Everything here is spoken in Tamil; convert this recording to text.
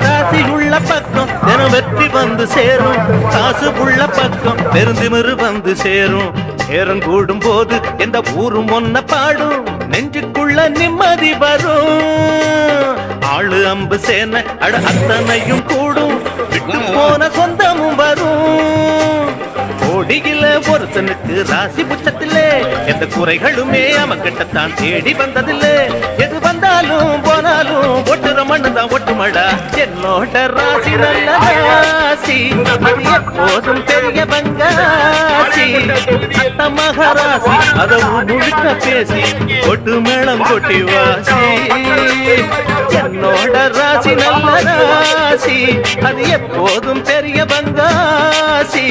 ராசியுள்ள பக்கம் தினம் வெற்றி வந்து சேரும், காசு உள்ள பக்கம் பெருந்திமிரு வந்து சேரும். நேரம் கூடும் போது எந்த ஊரும் ஒன்ன பாடும், நெஞ்சுக்குள்ள நிம்மதி வரும். ஆளு அம்பு சேன அட அத்தனையும் கூடும், விட்டு போன சொந்தமும் வரும். கோடியில ஒருத்தனுக்கு ராசி புச்சத்திலே எந்த குறைகளுமே அவங்கிட்டத்தான் தேடி வந்ததில்லை. எது வந்தாலும் போனாலும் ஒட்டுற மண்ணுதான் ஒட்டுமடா. என்னோட ராசி நல்ல ராசி, அது எப்போதும் பெரிய பங்காசி. அத்த மகராசி அதை முழுக்க பேசி ஒட்டு மேளம் கொட்டி வாசி. என்னோட ராசி நல்ல ராசி, அது எப்போதும் பெரிய பங்காசி.